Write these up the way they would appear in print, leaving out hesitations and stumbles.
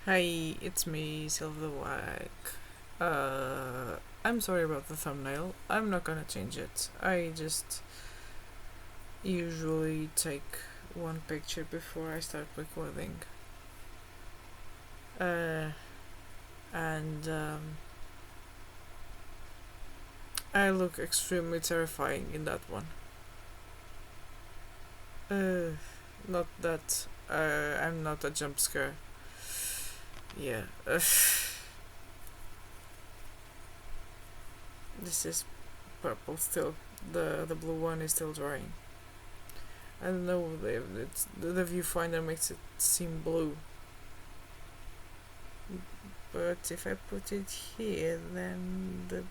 Hi, it's me, Silverwag. I'm sorry about the thumbnail. I'm not gonna change it. I just usually take one picture before I start recording. And I look extremely terrifying in that one. Uh, Not that I'm not a jump scare. Yeah. This is purple still. The blue one is still drying. I don't know. The viewfinder makes it seem blue. But if I put it here, then the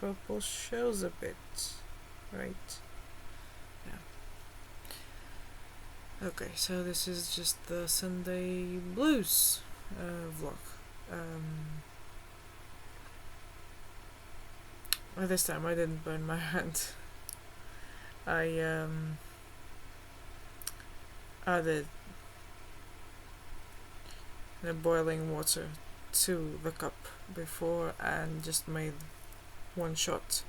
purple shows a bit, right? Yeah. Okay, so this is just the Sunday blues vlog. This time I didn't burn my hand. I added the boiling water to the cup before and just made one shot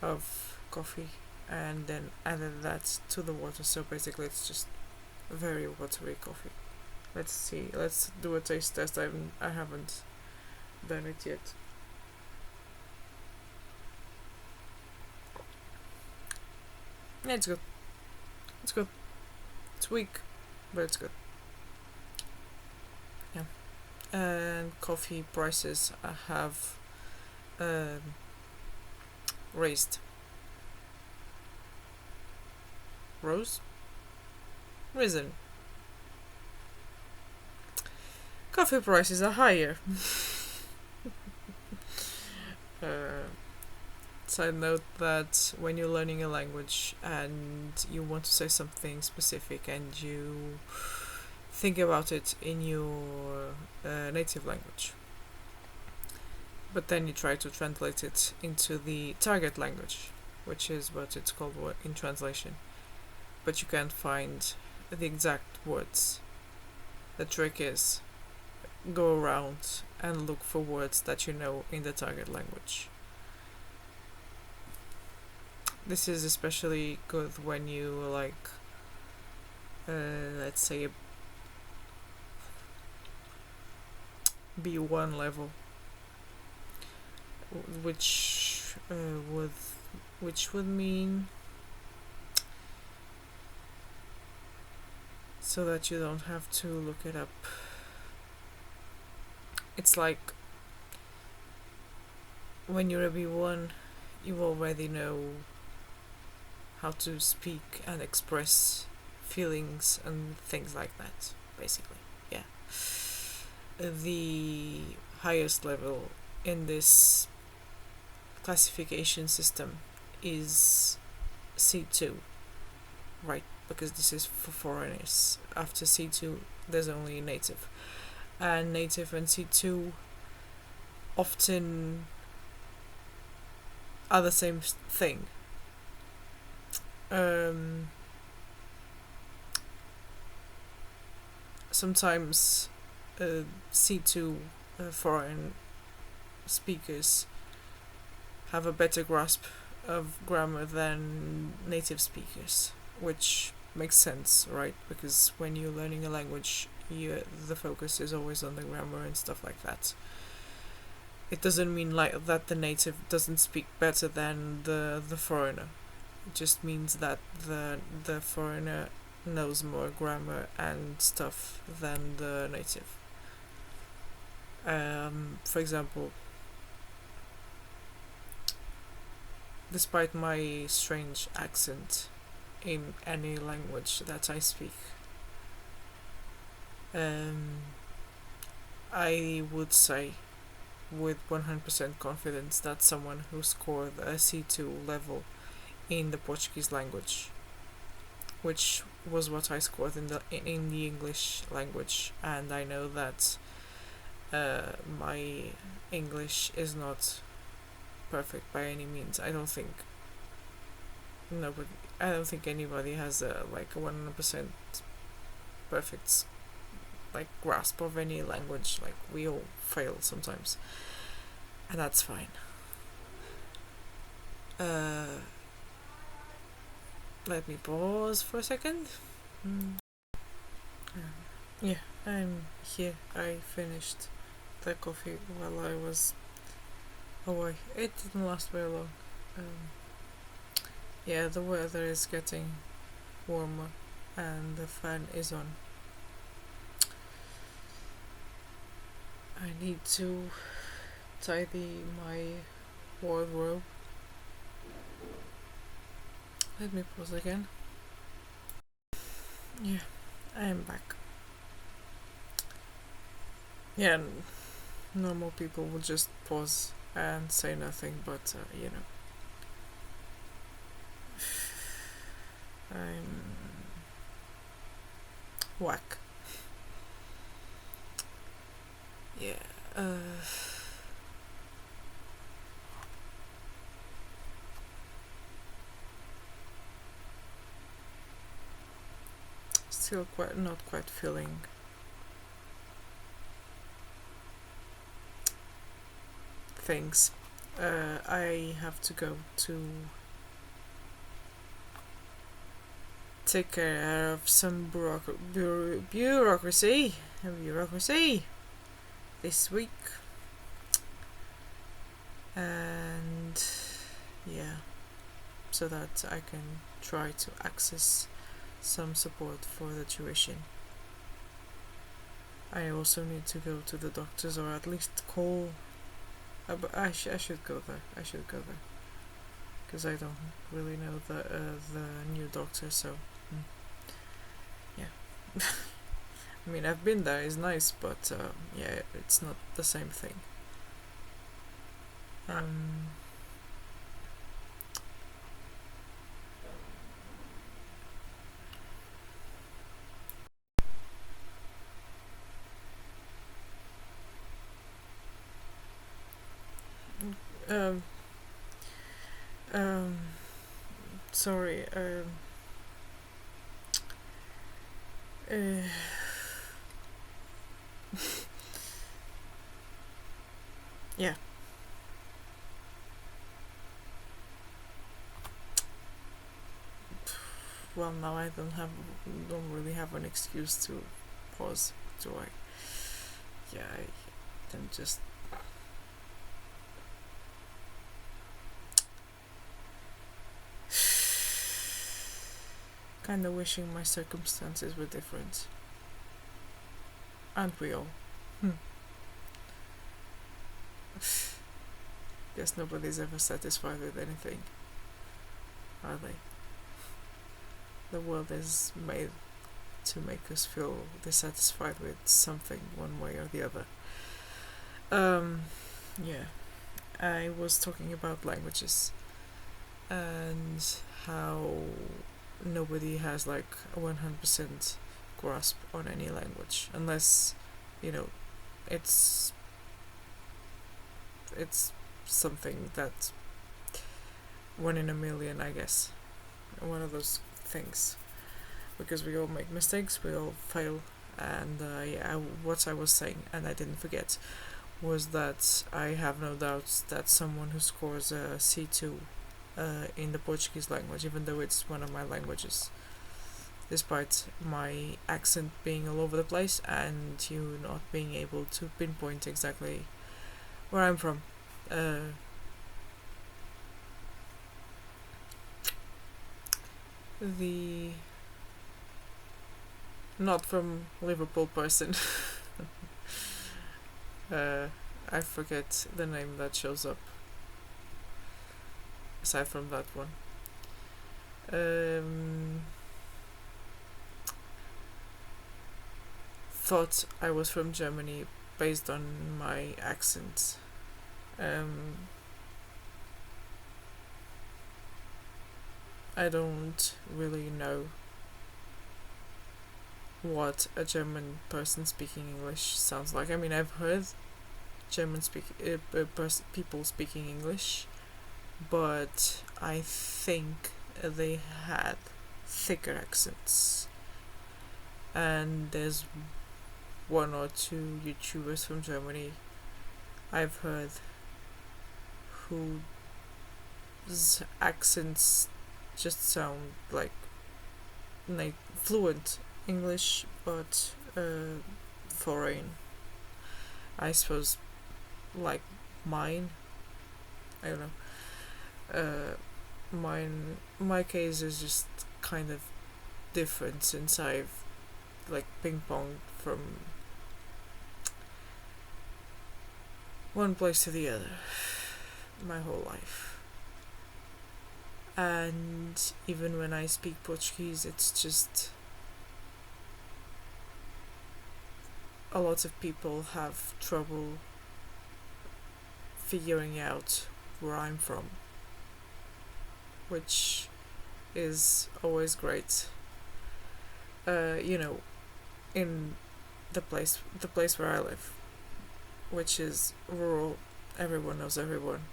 of coffee and then added that to the water, so basically it's just very watery coffee. Let's see, let's do a taste test. I haven't done it yet. Yeah, it's good. It's good. It's weak, but it's good. Yeah. And coffee prices have raised. Rose? Risen. Coffee prices are higher. Side note that when you're learning a language and you want to say something specific and you think about it in your native language, but then you try to translate it into the target language, which is what it's called in translation, but you can't find the exact words. The trick is go around and look for words that you know in the target language. This is especially good when you like, let's say, a B1 level, which would mean, so that you don't have to look it up. It's like when you're a B1, you already know how to speak and express feelings and things like that, basically. Yeah. The highest level in this classification system is C2, right? Because this is for foreigners. After C2, there's only native. And native and C2 often are the same thing. Sometimes C2 foreign speakers have a better grasp of grammar than native speakers, which makes sense, right? Because when you're learning a language, the focus is always on the grammar and stuff like that. It doesn't mean like that the native doesn't speak better than the foreigner. It just means that the foreigner knows more grammar and stuff than the native. For example, despite my strange accent in any language that I speak, I would say with 100% confidence that someone who scored a C2 level in the Portuguese language, which was what I scored in the English language, and I know that my English is not perfect by any means. I don't think anybody has a 100% perfect like grasp of any language. Like we all fail sometimes, and that's fine. Let me pause for a second. Yeah, I'm here. I finished the coffee while I was away. It didn't last very long. Yeah, the weather is getting warmer and the fan is on. I need to tidy my wardrobe. Let me pause again. Yeah, I am back. Yeah, normal people will just pause and say nothing, but you know, I'm whack. Yeah. Still not quite feeling things. I have to go to take care of some bureaucracy this week, and yeah, so that I can try to access some support for the tuition. I also need to go to the doctors, or at least call. But I should go there. Because I don't really know the new doctor. So yeah. I mean, I've been there. It's nice, but yeah, it's not the same thing. Sorry. Yeah. Well, now I don't really have an excuse to pause, do I? Yeah, I'm just kind of wishing my circumstances were different. Aren't we all? Guess nobody's ever satisfied with anything, are they? The world is made to make us feel dissatisfied with something one way or the other. Yeah, I was talking about languages and how nobody has like a 100% grasp on any language unless, you know, it's something that 1 in a million, I guess. One of those things. Because we all make mistakes, we all fail, and what I was saying, and I didn't forget, was that I have no doubts that someone who scores a C2 in the Portuguese language, even though it's one of my languages, despite my accent being all over the place and you not being able to pinpoint exactly where I'm from. The not from Liverpool person. I forget the name that shows up aside from that one. Thought I was from Germany based on my accent. I don't really know what a German person speaking English sounds like. I mean, I've heard people speaking English, but I think they had thicker accents. And there's one or two YouTubers from Germany I've heard whose accents just sound like fluent English, but foreign. I suppose, like mine. I don't know. My case is just kind of different since I've like ping ponged from one place to the other my whole life. And even when I speak Portuguese, it's just a lot of people have trouble figuring out where I'm from, which is always great. In the place where I live, which is rural, everyone knows everyone.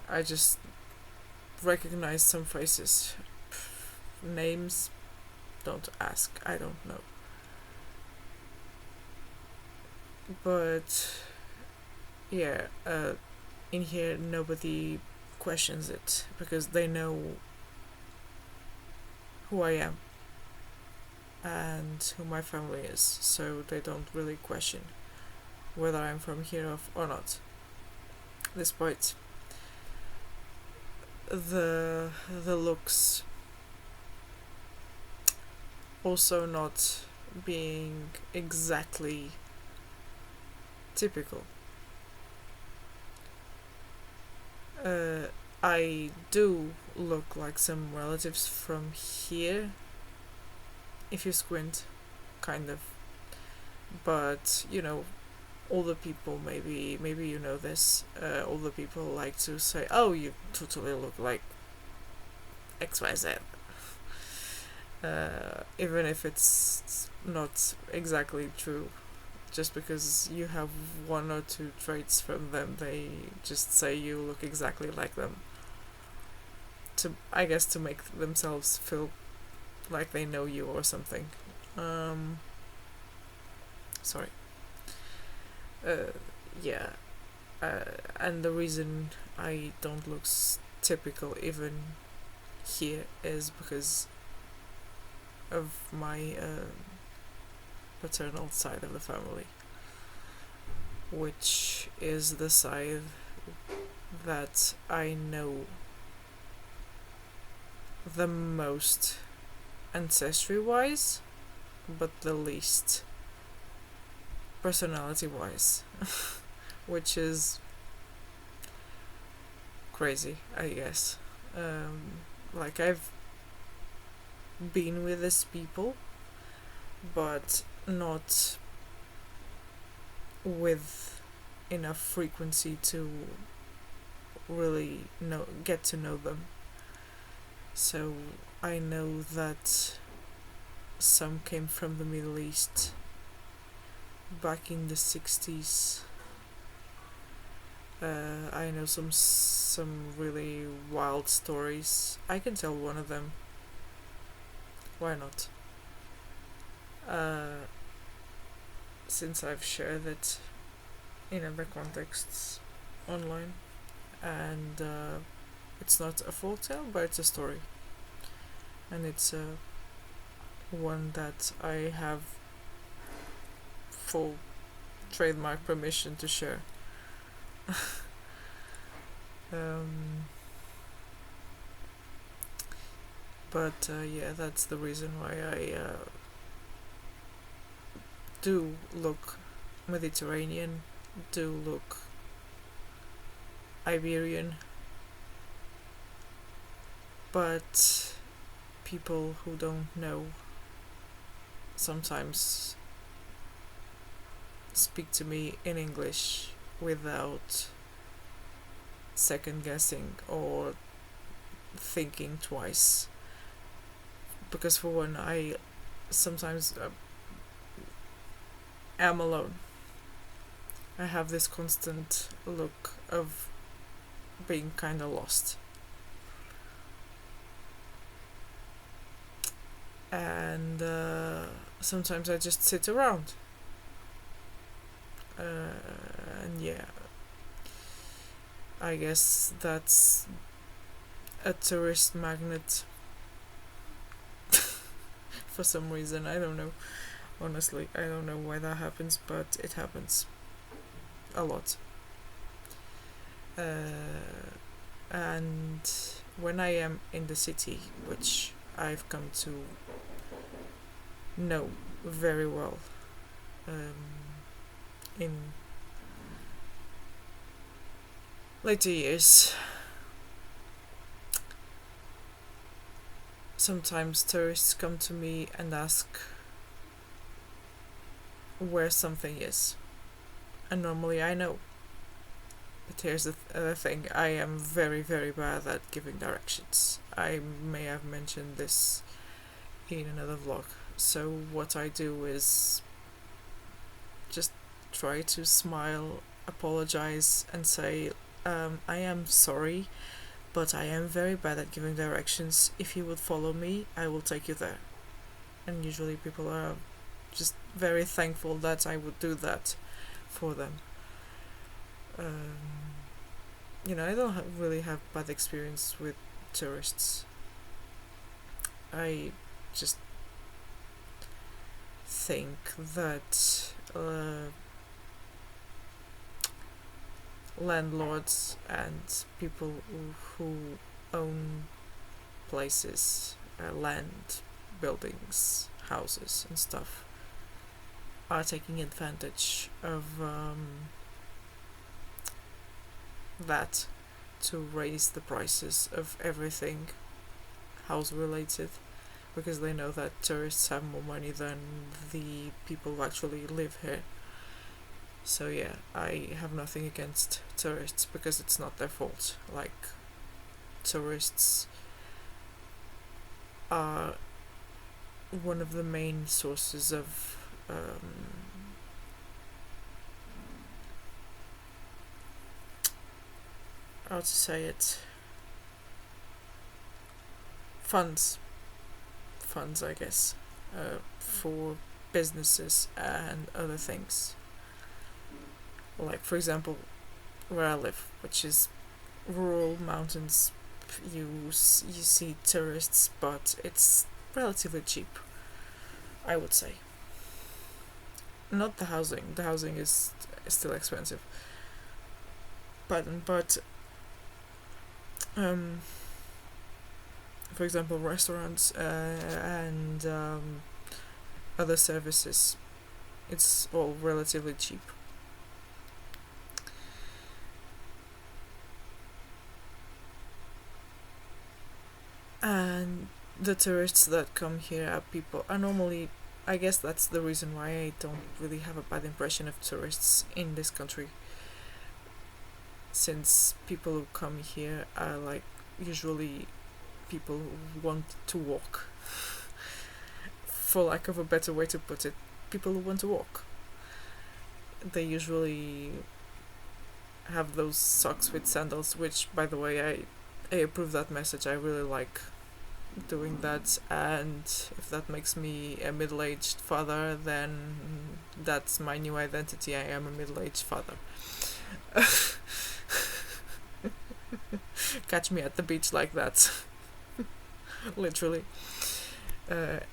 I just recognize some faces. Names, don't ask, I don't know. But yeah, in here nobody questions it because they know who I am and who my family is, so they don't really question whether I'm from here or not, despite the looks also not being exactly typical. I do look like some relatives from here, if you squint, kind of. But, older people, maybe you know this, older people like to say, oh, you totally look like XYZ. Even if it's not exactly true. Just because you have one or two traits from them, they just say you look exactly like them. I guess to make themselves feel like they know you or something. Sorry. Yeah. And the reason I don't look typical even here is because of my paternal side of the family, which is the side that I know the most ancestry wise, but the least personality wise, which is crazy, I guess. Like, I've been with these people, but not with enough frequency to really get to know them. So I know that some came from the Middle East back in the 60s. I know some really wild stories. I can tell one of them. Why not? Since I've shared it in other contexts online, and it's not a folk tale, but it's a story, and it's one that I have full trademark permission to share. But yeah, that's the reason why I do look Mediterranean, do look Iberian, but people who don't know sometimes speak to me in English without second guessing or thinking twice, because for one, I sometimes am alone. I have this constant look of being kind of lost, and sometimes I just sit around. And yeah, I guess that's a tourist magnet for some reason. I don't know. Honestly, I don't know why that happens, but it happens a lot. And when I am in the city, which I've come to know very well in later years, sometimes tourists come to me and ask where something is, and normally I know. But here's the thing, I am very, very bad at giving directions. I may have mentioned this in another vlog. So what I do is just try to smile, apologize, and say, I am sorry, but I am very bad at giving directions. If you would follow me, I will take you there. And usually people are just very thankful that I would do that for them. I don't really have bad experience with tourists. I just think that landlords and people who own places, land, buildings, houses and stuff are taking advantage of that to raise the prices of everything house related, because they know that tourists have more money than the people who actually live here. So yeah, I have nothing against tourists because it's not their fault. Like, tourists are one of the main sources of how to say it, funds, I guess, for businesses and other things. Like, for example, where I live, which is rural mountains, you see tourists, but it's relatively cheap, I would say. Not the housing. The housing is still expensive. But for example, restaurants and other services, it's all relatively cheap. And the tourists that come here are normally, I guess that's the reason why I don't really have a bad impression of tourists in this country, since people who come here are like usually people who want to walk, for lack of a better way to put it, people who want to walk. They usually have those socks with sandals, which, by the way, I approve that message. I really like doing that, and if that makes me a middle-aged father, then that's my new identity. I am a middle-aged father. Catch me at the beach like that. Literally.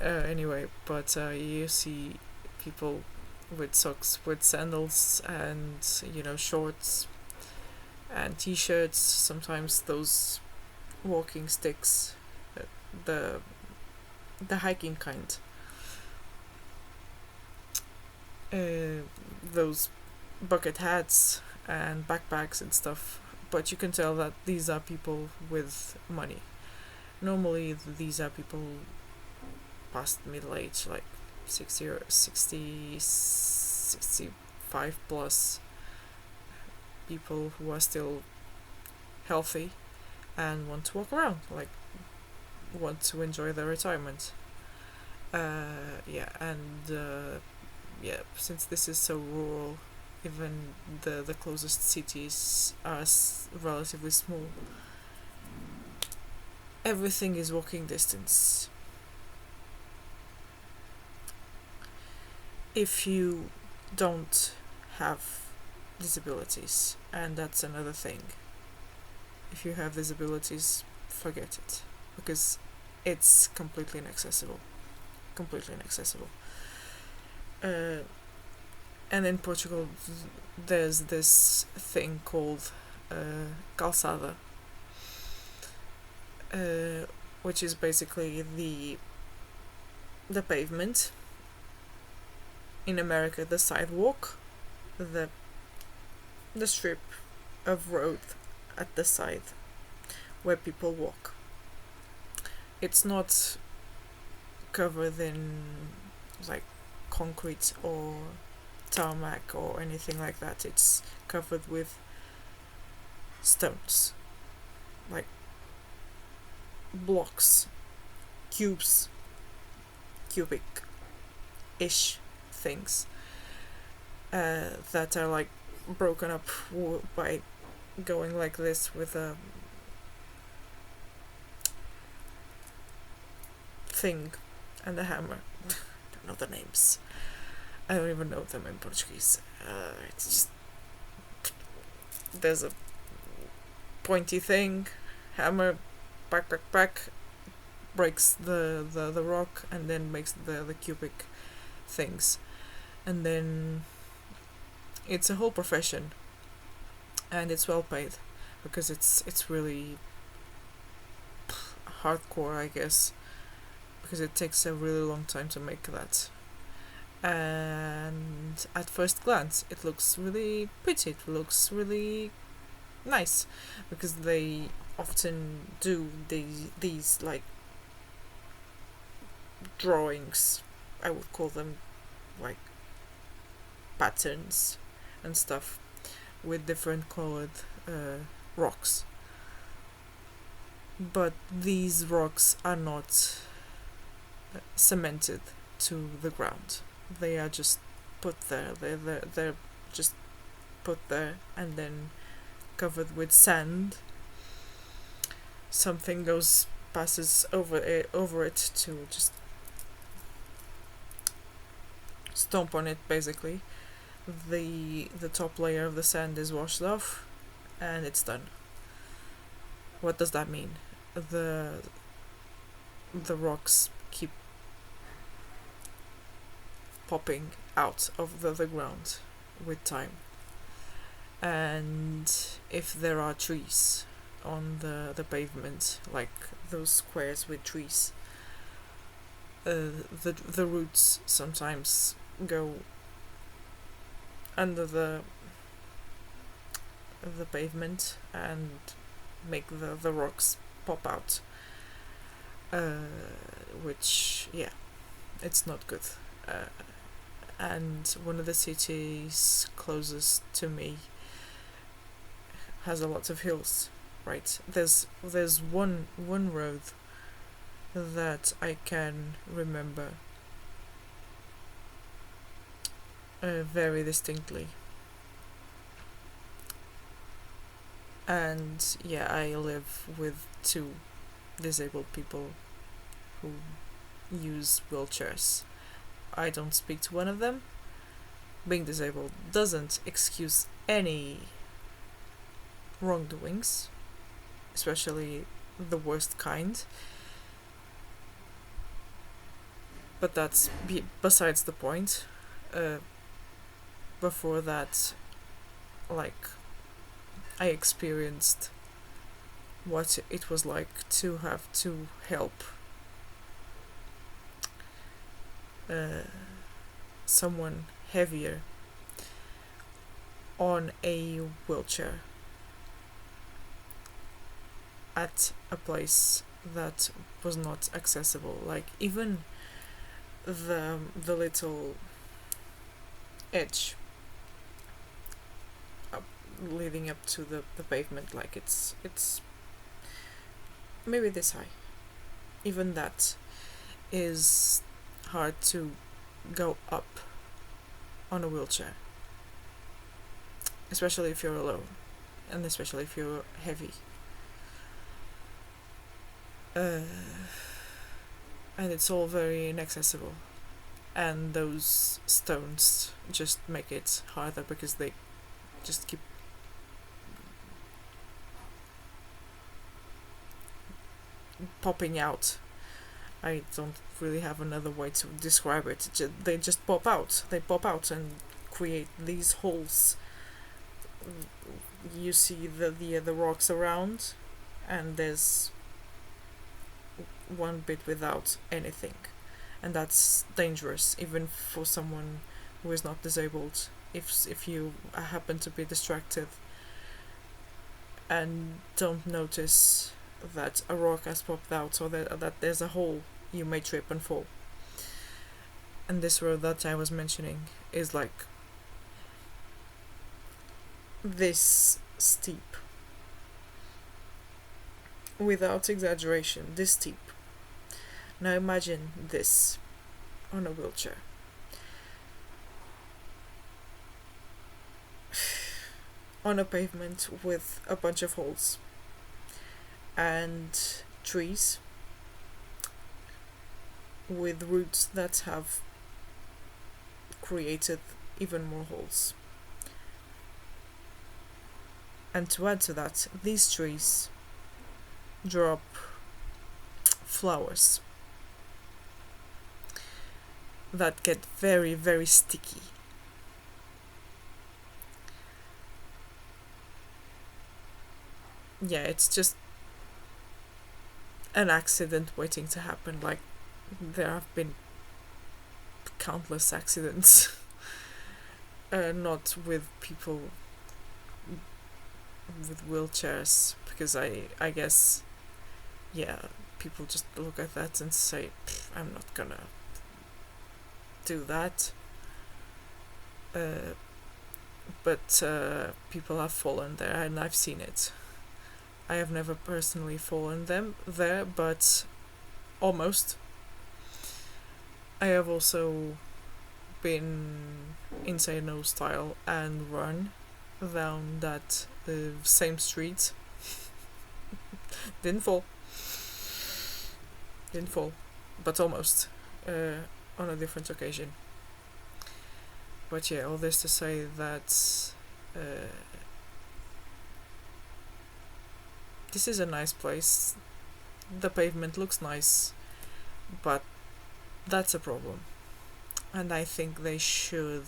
Anyway, but you see people with socks with sandals and shorts and t-shirts, sometimes those walking sticks, the hiking kind, those bucket hats and backpacks and stuff. But you can tell that these are people with money. Normally these are people past middle age, like 60 or 65 plus, people who are still healthy and want to walk around, like want to enjoy their retirement. Since this is so rural, even the closest cities are relatively small. Everything is walking distance. if you don't have disabilities, and that's another thing. If you have disabilities, forget it, because it's completely inaccessible. Completely inaccessible. And in Portugal, there's this thing called calçada, which is basically the pavement. In America, the sidewalk, the strip of road at the side where people walk. It's not covered in like concrete or tarmac or anything like that. It's covered with stones, like blocks, cubes, cubic-ish things that are like broken up by going like this with a thing and a hammer. I don't know the names. I don't even know them in Portuguese. It's just there's a pointy thing, hammer, back, breaks the rock and then makes the cubic things, and then it's a whole profession, and it's well paid because it's really hardcore, I guess, because it takes a really long time to make that. And at first glance, it looks really pretty. It looks really nice because they often do these like drawings. I would call them like patterns and stuff with different colored rocks. But these rocks are not cemented to the ground. They are just put there. They're just put there and then covered with sand. Something passes over it to just stomp on it, basically. The top layer of the sand is washed off and it's done. What does that mean? The rocks keep popping out of the ground with time. And if there are trees on the pavement, like those squares with trees, the roots sometimes go under the pavement and make the rocks pop out, which, yeah, it's not good. And one of the cities closest to me has a lot of hills, right? There's one road that I can remember very distinctly. And yeah, I live with two disabled people who use wheelchairs. I don't speak to one of them. Being disabled doesn't excuse any wrongdoings, especially the worst kind. But that's besides the point. Before that, like, I experienced what it was like to have to help someone heavier on a wheelchair at a place that was not accessible. Like, even the little edge leading up to the pavement, like it's maybe this high. Even that is hard to go up on a wheelchair, especially if you're alone, and especially if you're heavy. And it's all very inaccessible. and those stones just make it harder because they just keep popping out. I don't really have another way to describe it. They just pop out. They pop out and create these holes. You see the rocks around, and there's one bit without anything, and that's dangerous even for someone who is not disabled. If you happen to be distracted and don't notice that a rock has popped out or that there's a hole, you may trip and fall. And this road that I was mentioning is like this steep. Without exaggeration, this steep. Now imagine this on a wheelchair. On a pavement with a bunch of holes and trees with roots that have created even more holes. And to add to that, these trees drop flowers that get very, very sticky. Yeah, it's just an accident waiting to happen. Like, there have been countless accidents. Not with people with wheelchairs, because I guess, yeah, people just look at that and say, I'm not gonna do that. But people have fallen there, and I've seen it. I have never personally fallen there, but almost. I have also been insane no style and run down that same street. Didn't fall, but almost, on a different occasion. But yeah, all this to say that this is a nice place. The pavement looks nice, but that's a problem. And I think they should,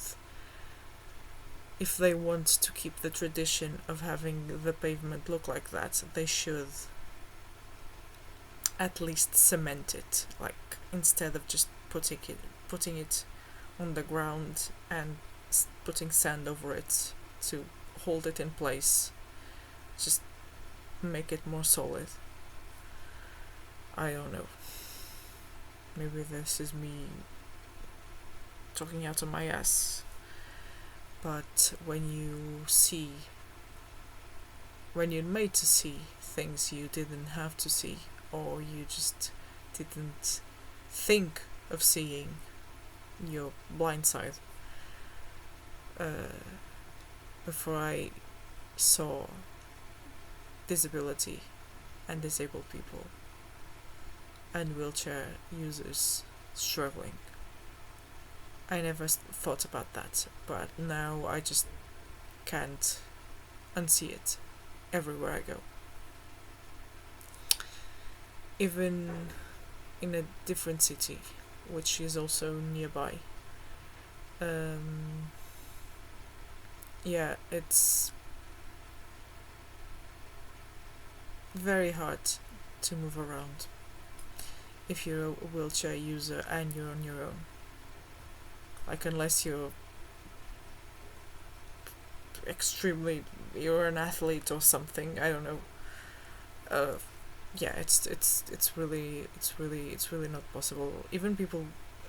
if they want to keep the tradition of having the pavement look like that, they should at least cement it, like, instead of just putting it on the ground and putting sand over it to hold it in place. Just make it more solid. I don't know. Maybe this is me talking out of my ass. But when you're made to see things you didn't have to see, or you just didn't think of seeing your blind side. Before I saw disability and disabled people and wheelchair users struggling, I never thought about that, but now I just can't unsee it everywhere I go. Even in a different city, which is also nearby. Yeah, it's very hard to move around if you're a wheelchair user and you're on your own. Like, unless you're you're an athlete or something, I don't know. Yeah, it's really not possible. Even people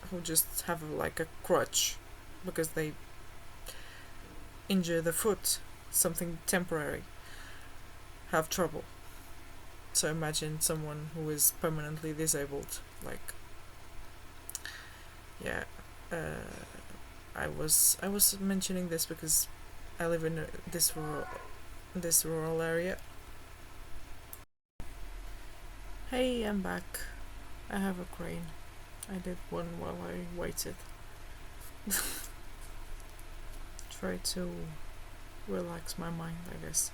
who just have like a crutch because they injure the foot, something temporary, have trouble. So imagine someone who is permanently disabled. Like, yeah, I was mentioning this because I live in this rural area. Hey, I'm back. I have a crane. I did one while I waited. try to relax my mind, I guess.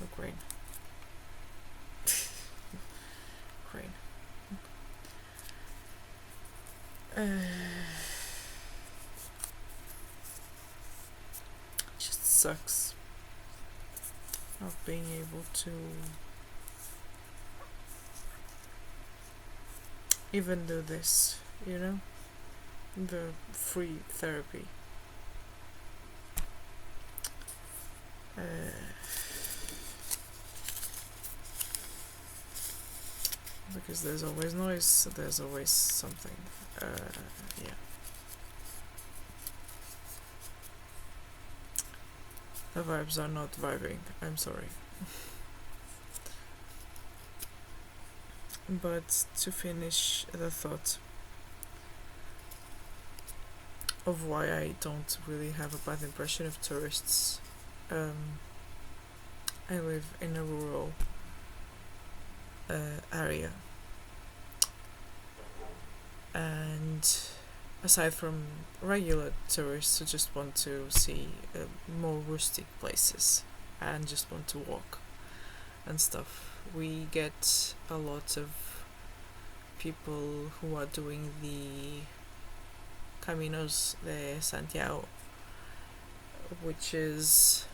Look, rain. Rain. Just sucks not being able to even do this, you know? The free therapy. Because there's always noise, so there's always something. Yeah. The vibes are not vibing, I'm sorry. But to finish the thought of why I don't really have a bad impression of tourists, I live in a rural area, and aside from regular tourists who just want to see more rustic places and just want to walk and stuff, we get a lot of people who are doing the Caminos de Santiago, which is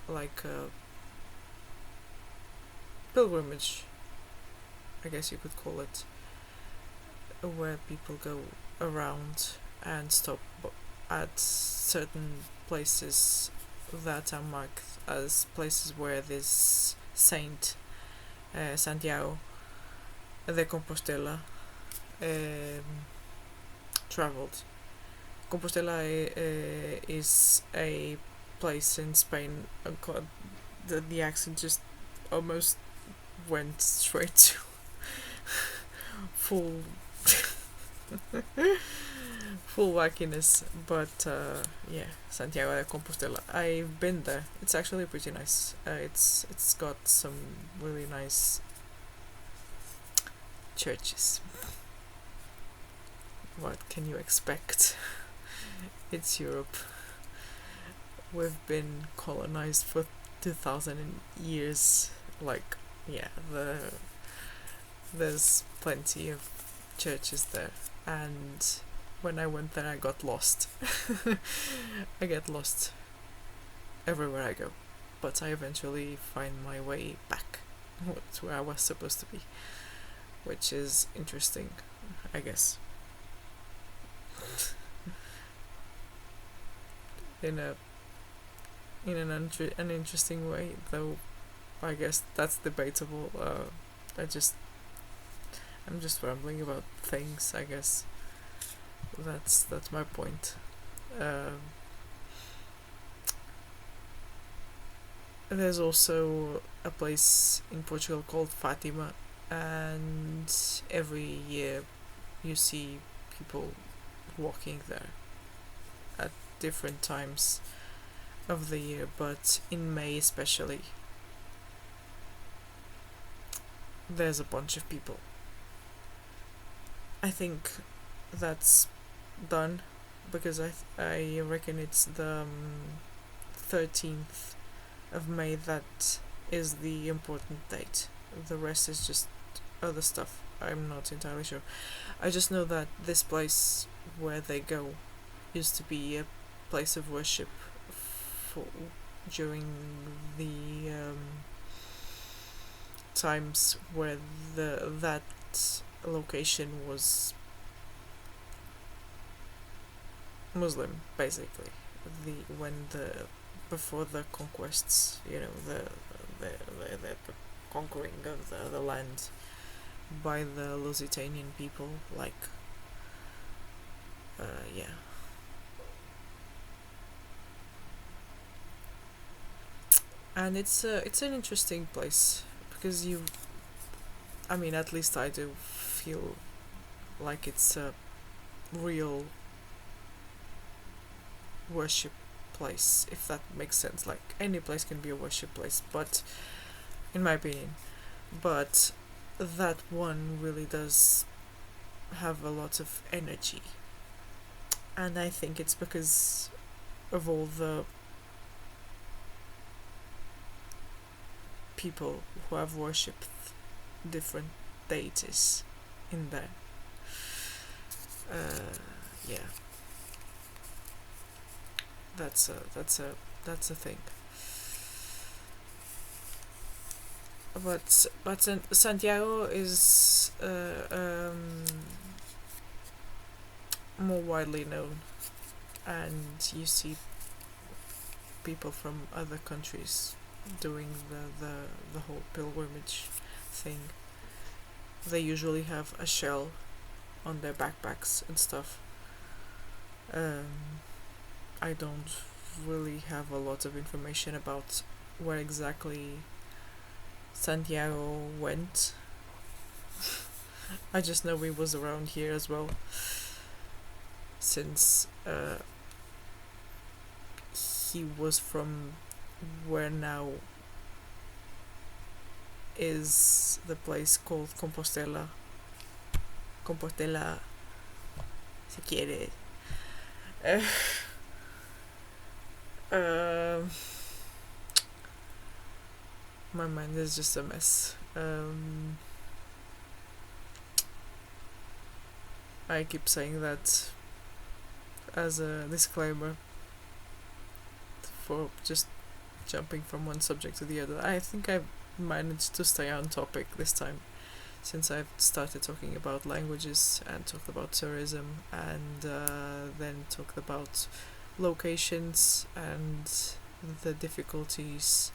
like a pilgrimage, I guess you could call it, where people go around and stop at certain places that are marked as places where this saint, Santiago de Compostela, travelled. Compostela is a place in Spain. The accent just almost went straight to full full wackiness, but yeah, Santiago de Compostela. I've been there. It's actually pretty nice. It's got some really nice churches. What can you expect? It's Europe. We've been colonized for 2,000 years. Like, yeah, there's plenty of churches there, and when I went there I got lost. I get lost everywhere I go, but I eventually find my way back to where I was supposed to be, which is interesting, I guess. in an interesting way, though I guess that's debatable. I'm just rambling about things, I guess. That's my point. There's also a place in Portugal called Fatima, and every year you see people walking there at different times of the year, but in May especially there's a bunch of people. I think that's done because I reckon it's the 13th of May that is the important date. The rest is just other stuff. I'm not entirely sure. I just know that this place where they go used to be a place of worship for during the times where that location was Muslim, basically. Before the conquests, the conquering of the land by the Lusitanian people, like yeah. And it's an interesting place because at least I do feel like it's a real worship place, if that makes sense. Like, any place can be a worship place, but in my opinion, but that one really does have a lot of energy, And I think it's because of all the people who have worshipped different deities in there. Yeah, that's a thing. But Santiago is more widely known, and you see people from other countries doing the whole pilgrimage thing. They usually have a shell on their backpacks and stuff. I don't really have a lot of information about where exactly Santiago went. I just know he was around here as well, since he was from where now is the place called Compostela. Compostela, si quiere. My mind is just a mess. I keep saying that as a disclaimer for just jumping from one subject to the other. I think I've managed to stay on topic this time, since I've started talking about languages and talked about tourism, and then talked about locations and the difficulties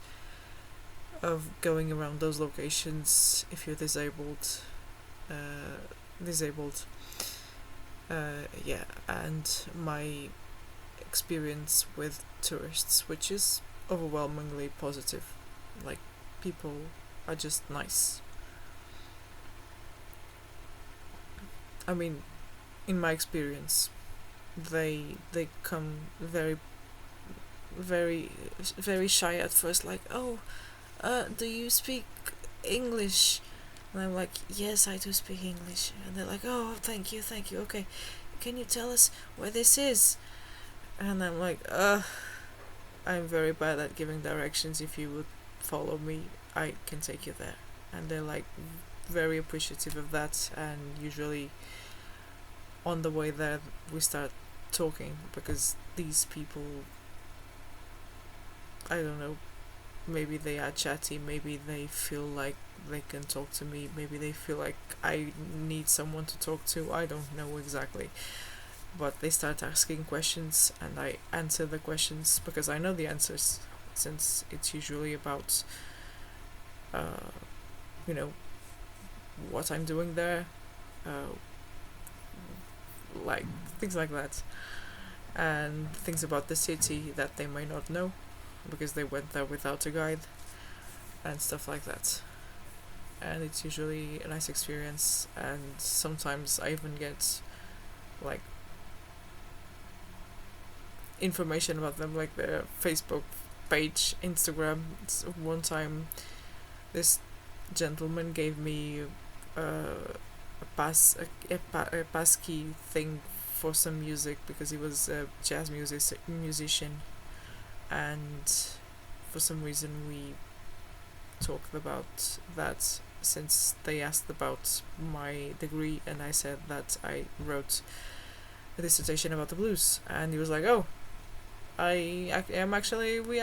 of going around those locations if you're disabled. Yeah, and my experience with tourists, which is overwhelmingly positive. Like, people are just nice. I mean, in my experience, they come very very shy at first, like, oh, do you speak English? And I'm like, yes, I do speak English. And they're like, oh, thank you, okay, can you tell us where this is? And I'm like, I'm very bad at giving directions. If you would follow me, I can take you there. And they're like very appreciative of that, and usually on the way there we start talking, because these people, I don't know, maybe they are chatty, maybe they feel like they can talk to me, maybe they feel like I need someone to talk to, I don't know exactly. But they start asking questions, and I answer the questions because I know the answers, since it's usually about you know, what I'm doing there, like things like that, and things about the city that they may not know because they went there without a guide, and stuff like that. And it's usually a nice experience, and sometimes I even get like information about them, like their Facebook page, Instagram. One time this gentleman gave me a pass key thing for some music, because he was a jazz musician, and for some reason we talked about that, since they asked about my degree, and I said that I wrote a dissertation about the blues, and he was like, oh, we are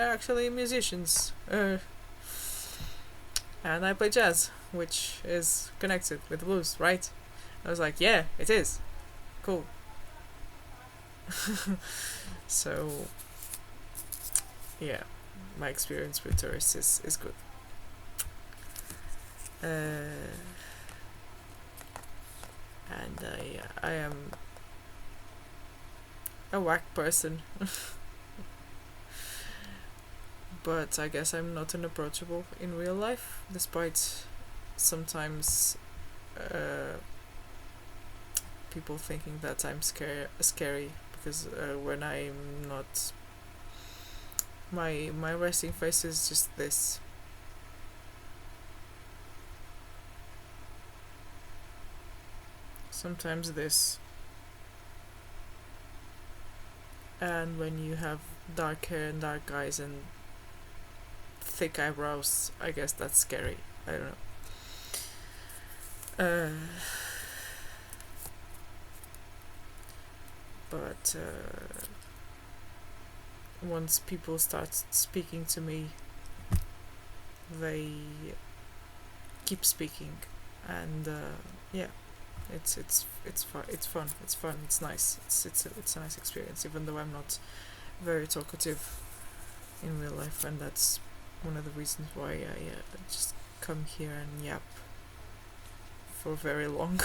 actually musicians, and I play jazz, which is connected with the blues, right? I was like, yeah, it is. Cool. So, yeah, my experience with tourists is good. And I am a whack person. But I guess I'm not unapproachable in real life, despite sometimes people thinking that I'm scary, because when I'm not, my resting face is just this. Sometimes this. and when you have dark hair and dark eyes and thick eyebrows, I guess that's scary. I don't know. But once people start speaking to me, they keep speaking, and yeah, it's fun. It's nice. It's a nice experience, even though I'm not very talkative in real life, and that's one of the reasons why I just come here and yap for very long.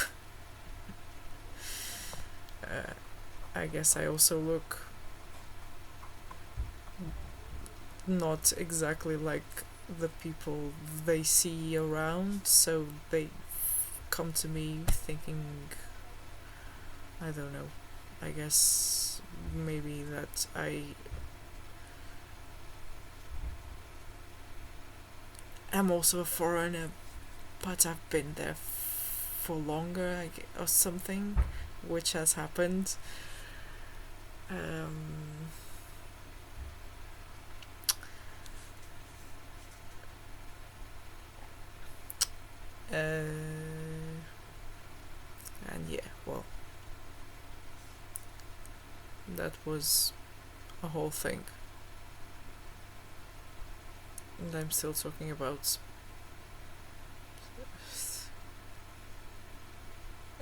I guess I also look not exactly like the people they see around, so they come to me thinking, I don't know, I guess maybe that I am also a foreigner, but I've been there for longer, or something, which has happened. And yeah, well, that was a whole thing, and I'm still talking about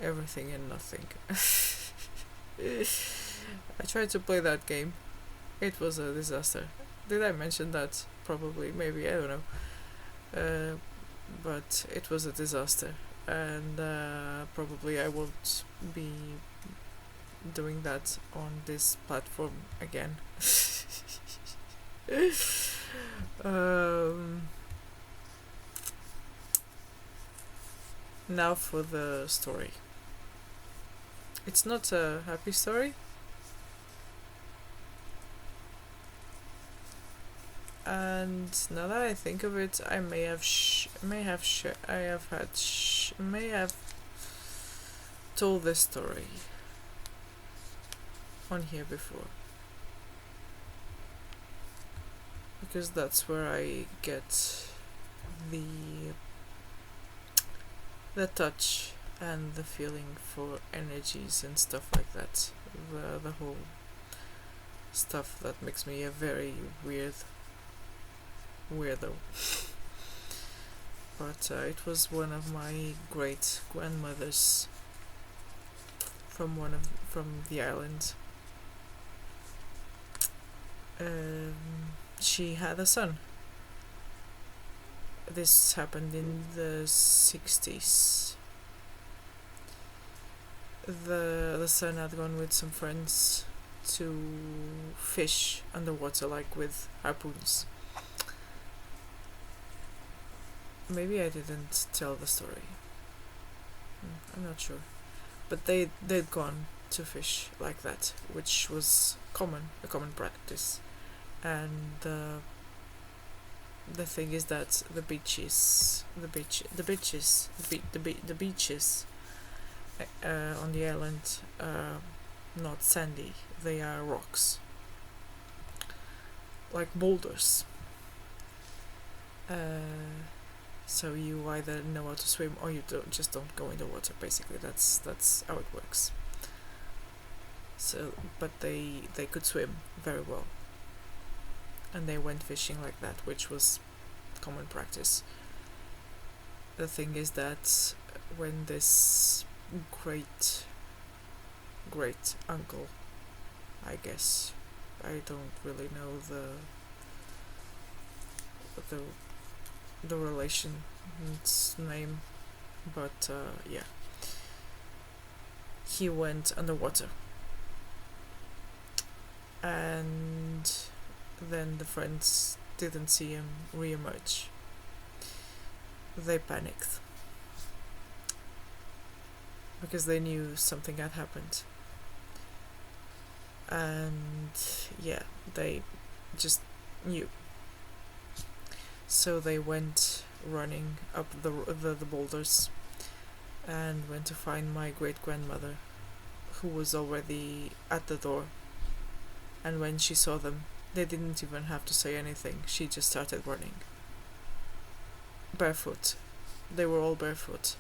everything and nothing. I tried to play that game. It was a disaster. Did I mention that? Probably, maybe, I don't know. But it was a disaster, and probably I won't be doing that on this platform again. Now for the story. It's not a happy story. And now that I think of it, I may have told this story on here before, because that's where I get the touch and the feeling for energies and stuff like that. The whole stuff that makes me a very weirdo. But it was one of my great grandmothers from the island. She had a son. This happened in the 60s. The son had gone with some friends to fish underwater, like with harpoons. Maybe I didn't tell the story. I'm not sure. But they'd gone to fish like that, which was a common practice. And the thing is that the beaches on the island are not sandy, they are rocks, like boulders. So you either know how to swim or you don't go in the water. Basically, that's how it works. So, but they could swim very well, and they went fishing like that, which was common practice. The thing is that when this great uncle, I guess, I don't really know the relation's name, but yeah, he went underwater, and then the friends didn't see him re-emerge. They panicked because they knew something had happened, and yeah, they just knew. So they went running up the boulders and went to find my great grandmother, who was already at the door. and when she saw them, they didn't even have to say anything. She just started running. Barefoot. They were all barefoot.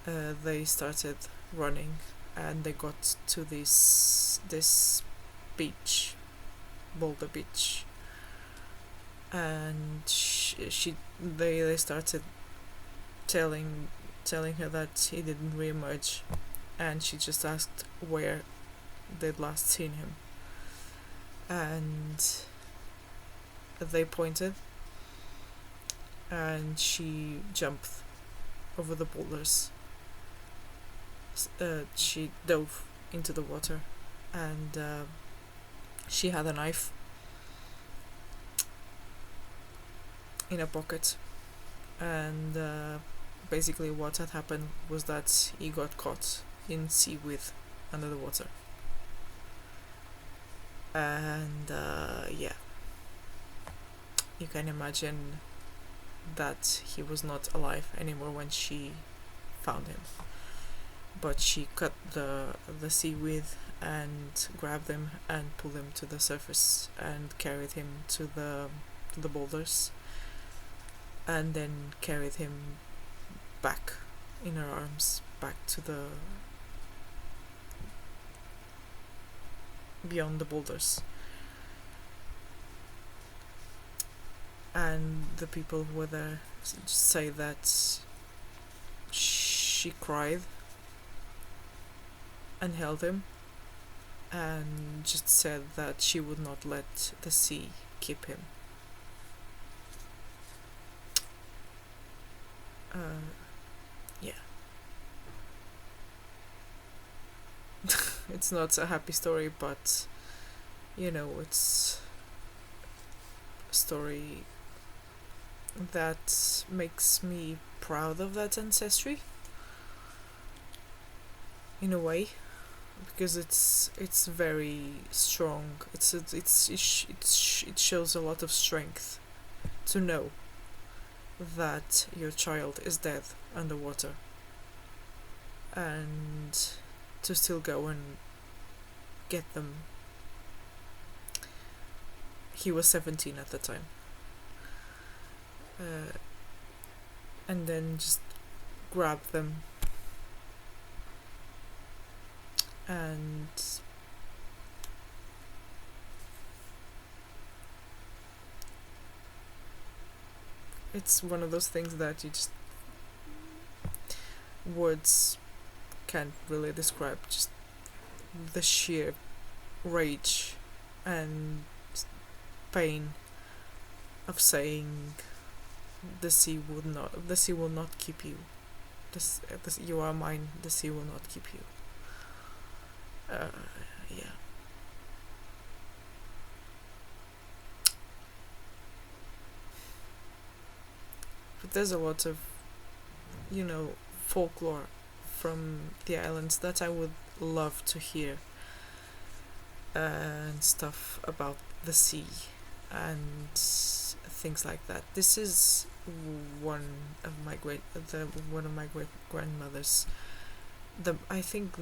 They started running, and they got to this beach, Boulder Beach, and they started telling her that he didn't reemerge, and she just asked where they'd last seen him, and they pointed, and she jumped over the boulders. She dove into the water, and she had a knife in a pocket, and basically what had happened was that he got caught in seaweed under the water, and yeah, you can imagine that he was not alive anymore when she found him. But she cut the seaweed and grabbed him and pulled him to the surface and carried him to the boulders, and then carried him back in her arms back to the beyond the boulders. And the people who were there say that she cried and held him and just said that she would not let the sea keep him. Yeah. It's not a happy story, but it's a story that makes me proud of that ancestry in a way, because it's very strong. It shows a lot of strength to know that your child is dead underwater, and to still go and get them. He was 17 at the time, and then just grab them and it's one of those things that you just words can't really describe, just the sheer rage and pain of saying the sea will not keep you. You are mine, the sea will not keep you. Yeah. But there's a lot of, folklore from the islands that I would love to hear, and stuff about the sea and things like that. This is one of my great grandmothers. I think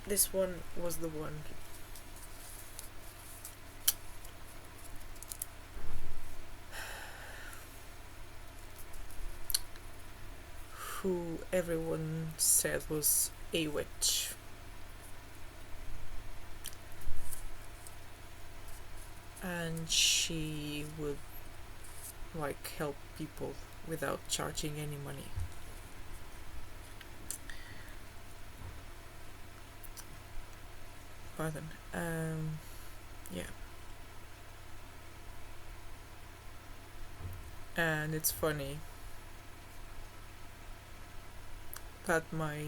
this one was the one who everyone said was a witch. And she would help people without charging any money. Pardon. Yeah. And it's funny that my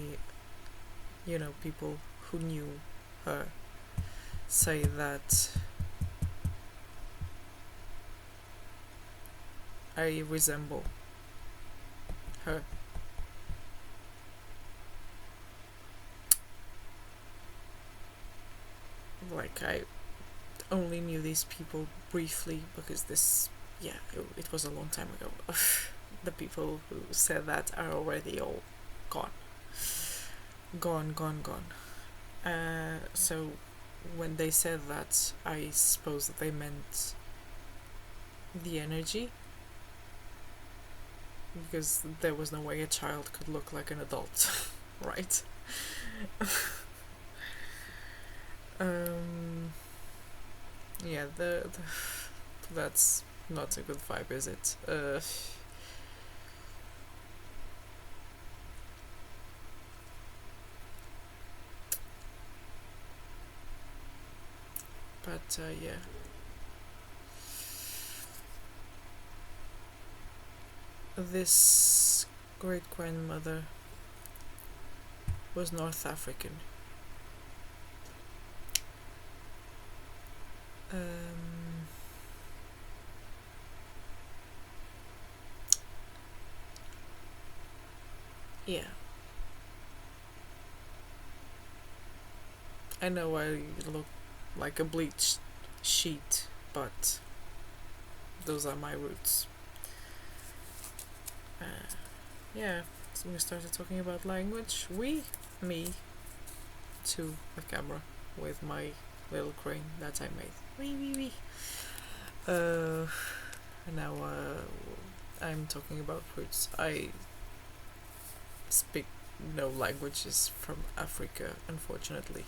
people who knew her say that I resemble her. I only knew these people briefly because it was a long time ago. The people who said that are already all gone. So when they said that, I suppose that they meant the energy, because there was no way a child could look like an adult, right? Yeah, that's not a good vibe, is it? But yeah. This great grandmother was North African. Yeah. I know I look like a bleached sheet, but those are my roots. Yeah, so we started talking about language. Me, to the camera with my little crane that I made. Wee. Now I'm talking about roots. I speak no languages from Africa, unfortunately.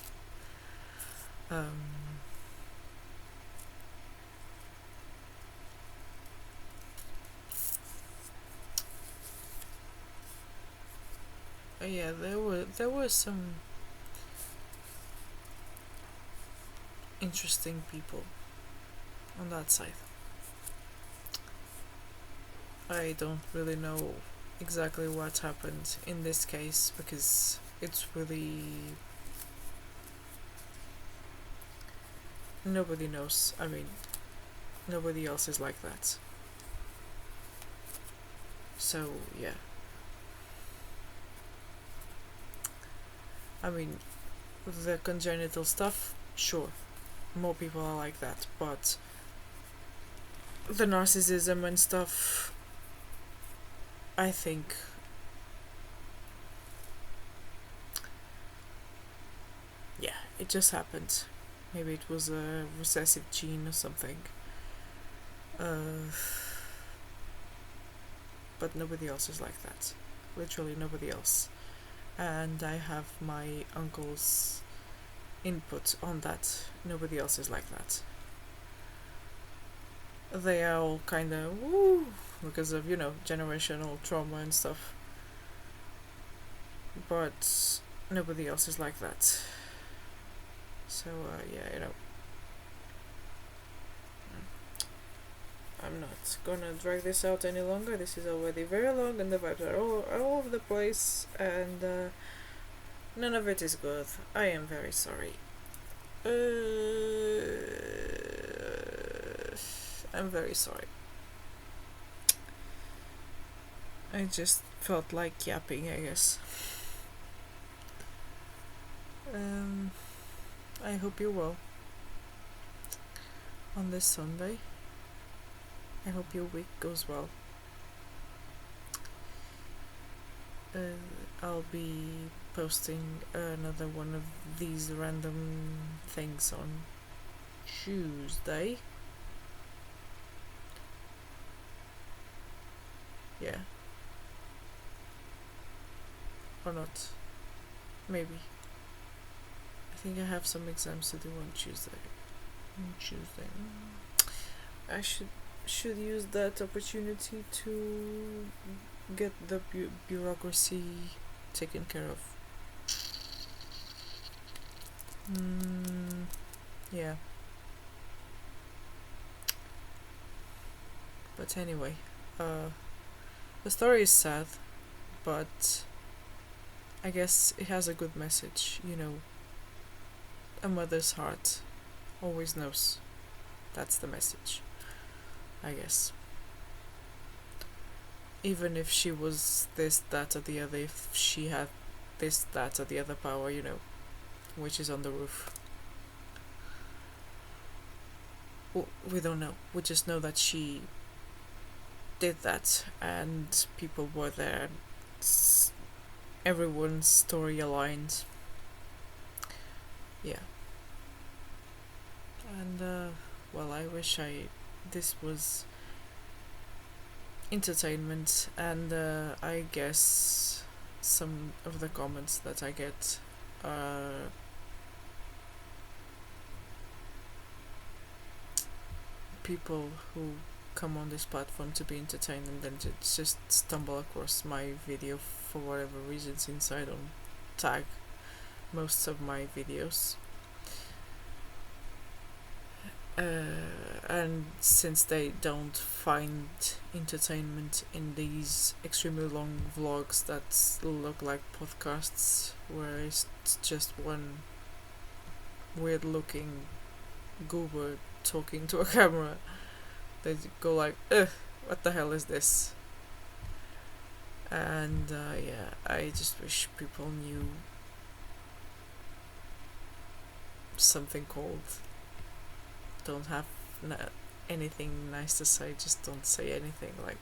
Yeah, there were some interesting people on that side. I don't really know exactly what happened in this case, because it's really, nobody knows. I mean, nobody else is like that. So yeah, I mean, the congenital stuff, sure, more people are like that, but the narcissism and stuff, I think, yeah, it just happened. Maybe it was a recessive gene or something. But nobody else is like that. Literally nobody else. And I have my uncle's input on that. Nobody else is like that. They are all kinda woo because of, generational trauma and stuff. But nobody else is like that. So, yeah, I'm not gonna drag this out any longer. This is already very long and the vibes are all over the place, and none of it is good. I am very sorry. I'm very sorry. I just felt like yapping, I guess. I hope you're well on this Sunday. I hope your week goes well. I'll be posting another one of these random things on Tuesday. Yeah. Or not. Maybe. I think I have some exams to do on Tuesday. I should use that opportunity to get the bureaucracy taken care of. Yeah. But anyway, the story is sad, but I guess it has a good message, A mother's heart always knows. That's the message, I guess. Even if she was this, that, or the other, if she had this, that, or the other power, which is on the roof. We don't know. We just know that she did that, and people were there. Everyone's story aligned. Yeah. And well, I wish this was entertainment, and I guess some of the comments that I get are people who come on this platform to be entertained and then just stumble across my video for whatever reason, since I don't tag most of my videos. And since they don't find entertainment in these extremely long vlogs that look like podcasts, where it's just one weird looking goober talking to a camera, they go like, ugh, what the hell is this? And yeah, I just wish people knew something called don't have anything nice to say, just don't say anything. Like,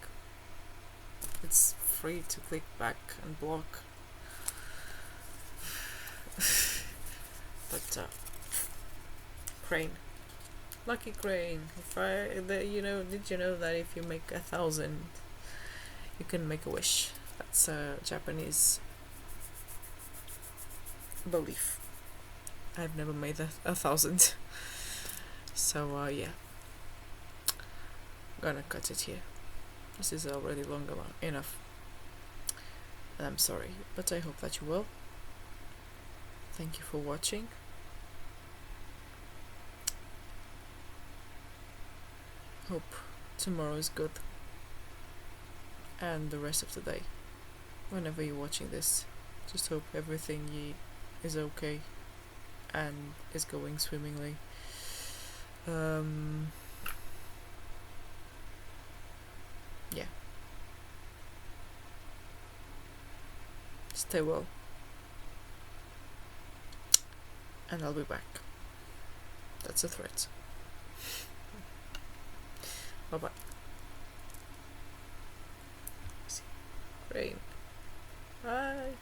it's free to click back and block. But Crane, lucky Crane. Did you know that if you make 1,000, you can make a wish? That's a Japanese belief. I've never made 1,000. So yeah, I'm gonna cut it here. This is already long enough. And I'm sorry, but I hope that you will. Thank you for watching. Hope tomorrow is good. And the rest of the day. Whenever you're watching this, just hope everything is okay and is going swimmingly. Yeah. Stay well. And I'll be back. That's a threat. Bye bye. Great. Bye.